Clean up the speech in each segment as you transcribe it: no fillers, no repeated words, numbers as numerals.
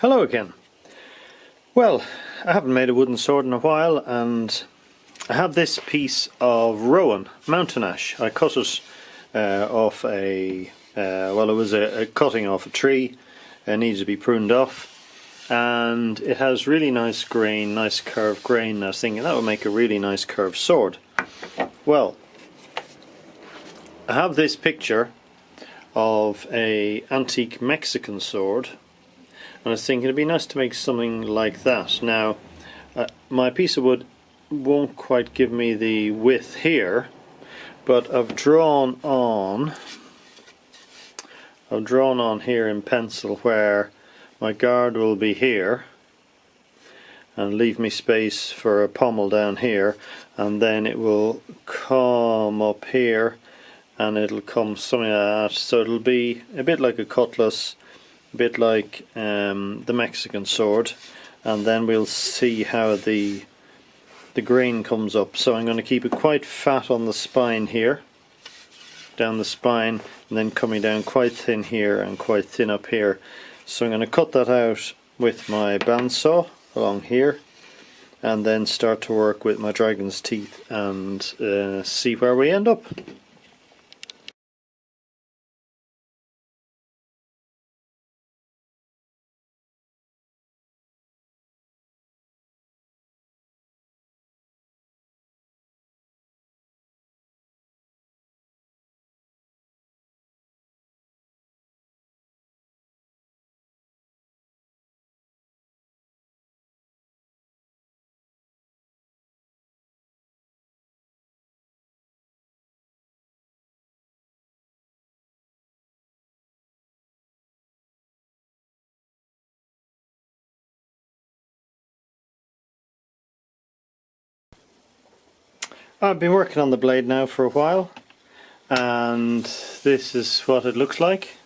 Hello again. Well, I haven't made a wooden sword in a while, and I have this piece of rowan, mountain ash. I cut it off it was a cutting off a tree. It needed to be pruned off, and it has really nice grain, nice curved grain, and I was thinking that would make a really nice curved sword. Well, I have this picture of a antique Mexican sword, and I was thinking it'd be nice to make something like that. Now, my piece of wood won't quite give me the width here, but I've drawn on here in pencil where my guard will be here, and leave me space for a pommel down here, and then it will come up here and it'll come something like that, so it'll be a bit like a cutlass, a bit like the Mexican sword, and then we'll see how the grain comes up. So I'm going to keep it quite fat on the spine here, down the spine, and then coming down quite thin here and quite thin up here. So I'm going to cut that out with my bandsaw along here, and then start to work with my dragon's teeth and see where we end up. I've been working on the blade now for a while, and this is what it looks like.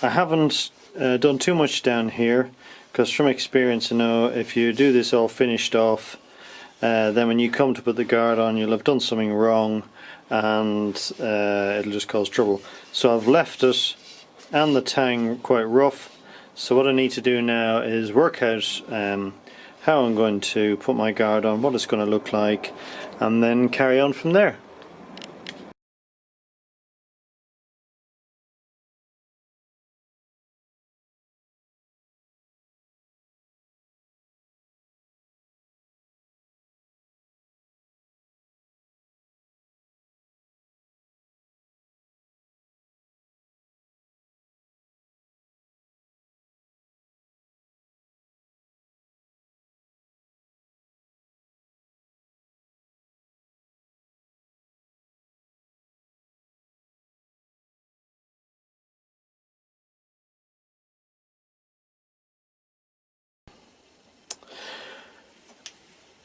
I haven't done too much down here, because from experience I know if you do this all finished off, then when you come to put the guard on, you'll have done something wrong, and it'll just cause trouble. So I've left it and the tang quite rough. So what I need to do now is work out how I'm going to put my guard on, what it's going to look like, and then carry on from there.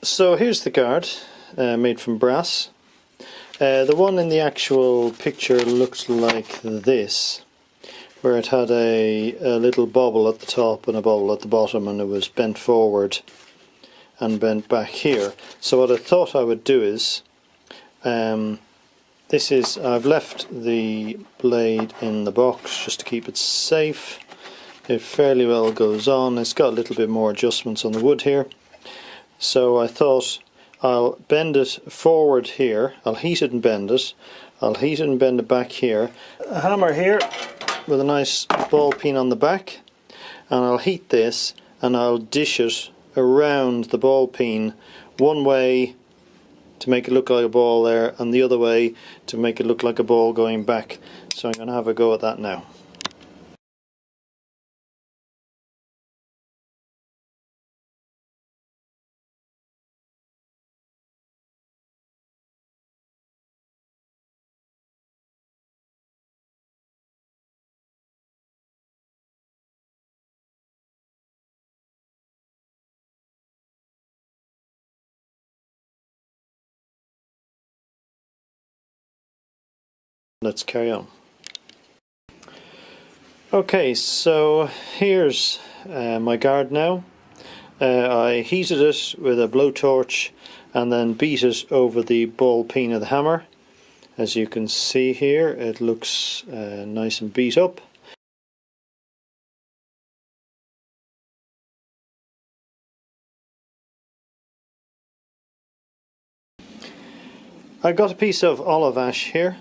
So here's the guard, made from brass. The one in the actual picture looked like this, where it had a little bobble at the top and a bobble at the bottom, and it was bent forward and bent back here. So what I thought I would do is, I've left the blade in the box just to keep it safe. It fairly well goes on. It's got a little bit more adjustments on the wood here. So I thought I'll bend it forward here, I'll heat it and bend it, I'll heat it and bend it back here. A hammer here with a nice ball peen on the back, and I'll heat this and I'll dish it around the ball peen, one way to make it look like a ball there, and the other way to make it look like a ball going back. So I'm going to have a go at that now. Let's carry on. Okay, so here's my guard now. I heated it with a blowtorch and then beat it over the ball peen of the hammer. As you can see here, it looks nice and beat up. I got a piece of olive ash here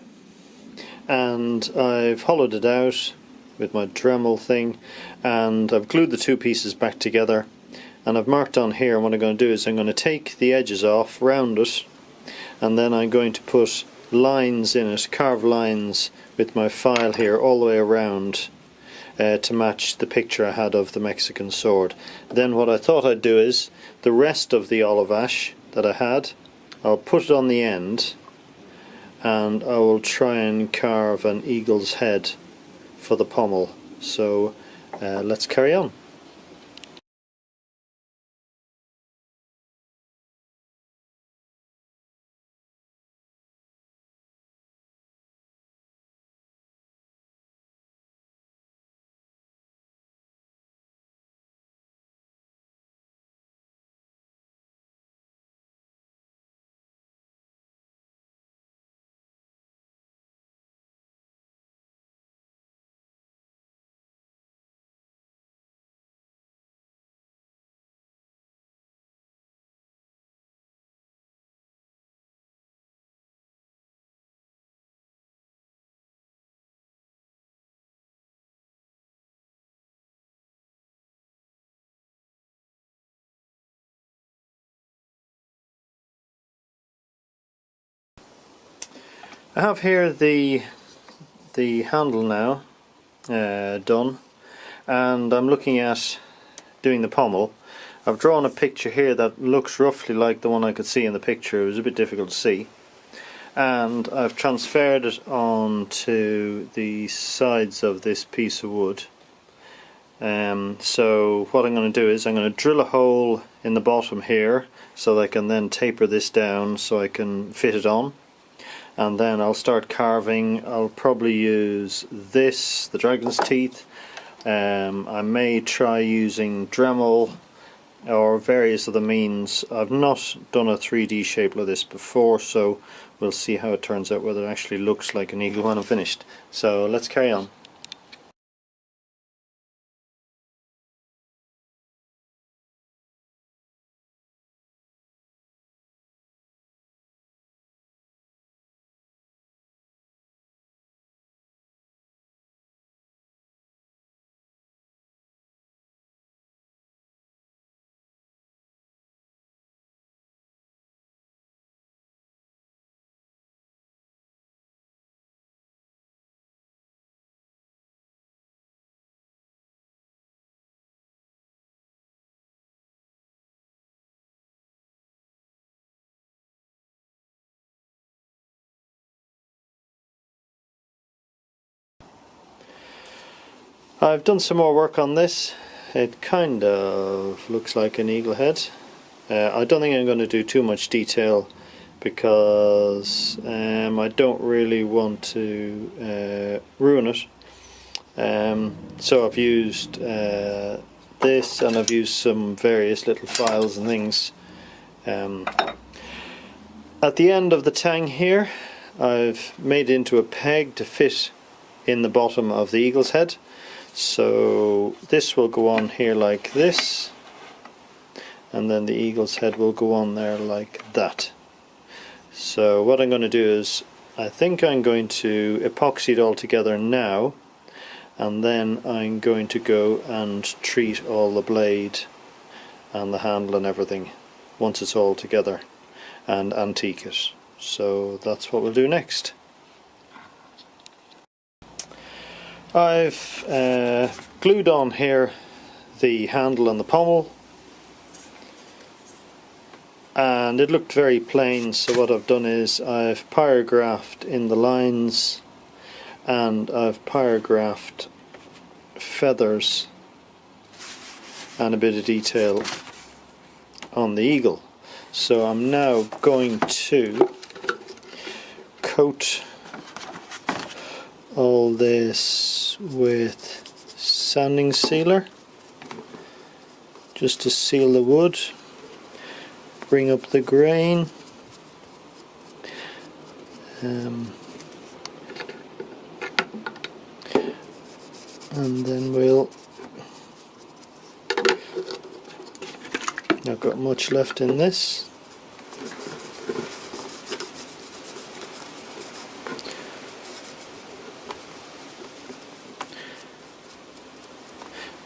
and I've hollowed it out with my Dremel thing, and I've glued the two pieces back together, and I've marked on here. What I'm going to do is I'm going to take the edges off, round it, and then I'm going to put lines in it, carved lines with my file here all the way around to match the picture I had of the Mexican sword. Then what I thought I'd do is the rest of the olive ash that I had, I'll put it on the end and I will try and carve an eagle's head for the pommel. So let's carry on. I have here the handle now done, and I'm looking at doing the pommel. I've drawn a picture here that looks roughly like the one I could see in the picture. It was a bit difficult to see, and I've transferred it onto the sides of this piece of wood. So what I'm going to do is I'm going to drill a hole in the bottom here so that I can then taper this down so I can fit it on. And then I'll start carving. I'll probably use this, the dragon's teeth. I may try using Dremel or various other means. I've not done a 3D shape like this before, so we'll see how it turns out, whether it actually looks like an eagle when I'm finished. So let's carry on. I've done some more work on this. It kind of looks like an eagle head. I don't think I'm going to do too much detail because I don't really want to ruin it. So I've used this, and I've used some various little files and things. At the end of the tang here, I've made it into a peg to fit in the bottom of the eagle's head. So this will go on here like this, and then the eagle's head will go on there like that. So what I'm going to do is, I think I'm going to epoxy it all together now, and then I'm going to go and treat all the blade and the handle and everything once it's all together, and antique it. So that's what we'll do next. I've glued on here the handle and the pommel, and it looked very plain, so what I've done is I've pyrographed in the lines, and I've pyrographed feathers and a bit of detail on the eagle. So I'm now going to coat all this with sanding sealer just to seal the wood, bring up the grain, and then we'll, not got much left in this.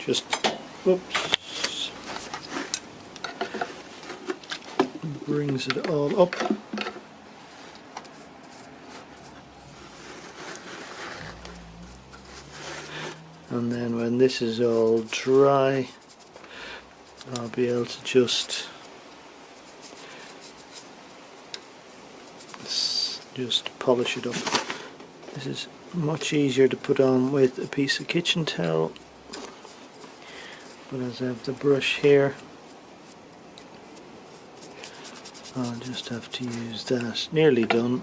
just, whoops, brings it all up. And then when this is all dry, I'll be able to just polish it up. This is much easier to put on with a piece of kitchen towel, but as I have the brush here, I'll just have to use that. Nearly done.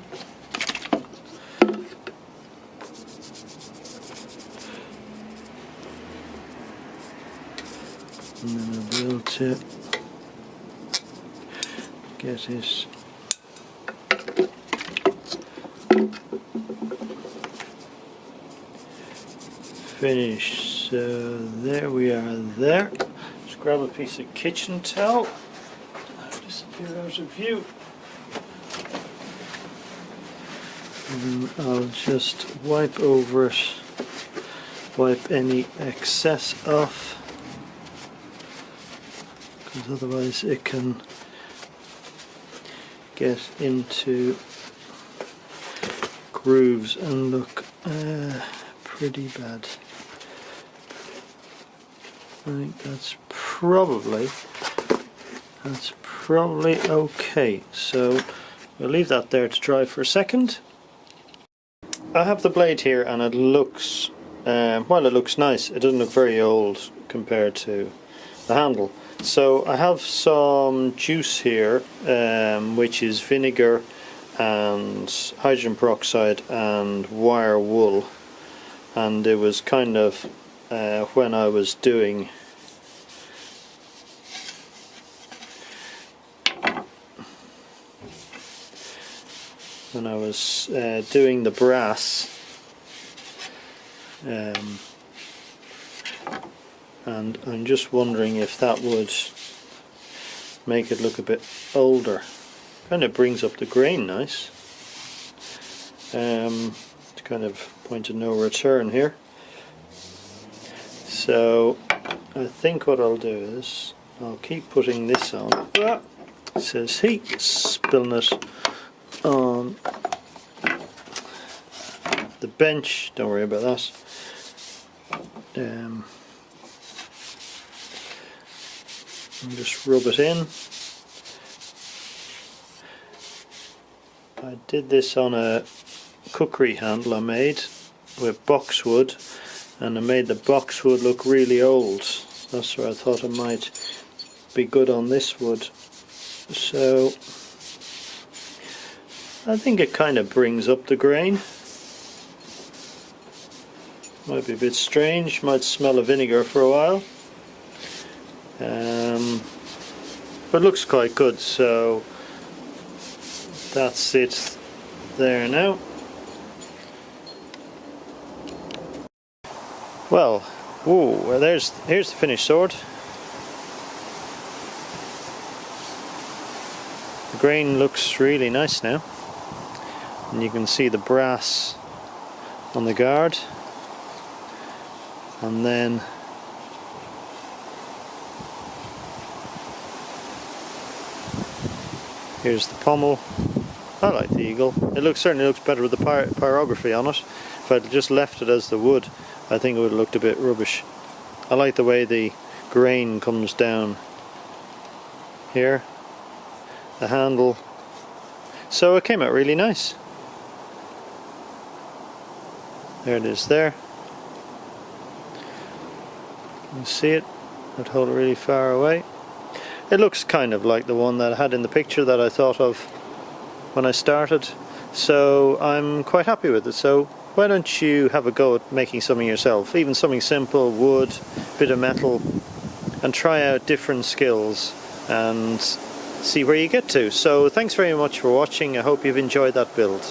And then I'll be able to get it finished. So there we are there. Just grab a piece of kitchen towel. I'll disappear out of view. And I'll just wipe over it, wipe any excess off, because otherwise it can get into grooves and look pretty bad. I think that's probably okay. So we'll leave that there to dry for a second. I have the blade here, and it looks well, it looks nice. It doesn't look very old compared to the handle. So I have some juice here, which is vinegar and hydrogen peroxide and wire wool, and it was kind of when I was doing the brass, and I'm just wondering if that would make it look a bit older. Kind of brings up the grain nice. It's kind of point of no return here. So I think what I'll do is I'll keep putting this on. It says heat, spilling it on the bench. Don't worry about that. And just rub it in. I did this on a cookery handle I made with boxwood, and I made the boxwood look really old. That's where I thought it might be good on this wood. So I think it kind of brings up the grain. Might be a bit strange, might smell of vinegar for a while. But looks quite good, so that's it there now. Well, whoa, here's the finished sword. The grain looks really nice now, and you can see the brass on the guard, and then here's the pommel. I like the eagle. It certainly looks better with the pyrography on it. If I'd just left it as the wood, I think it would have looked a bit rubbish. I like the way the grain comes down here, the handle. So it came out really nice. There it is there. You can see it. I'd hold it really far away. It looks kind of like the one that I had in the picture that I thought of when I started, so I'm quite happy with it. So why don't you have a go at making something yourself, even something simple, wood, bit of metal, and try out different skills and see where you get to. So thanks very much for watching. I hope you've enjoyed that build.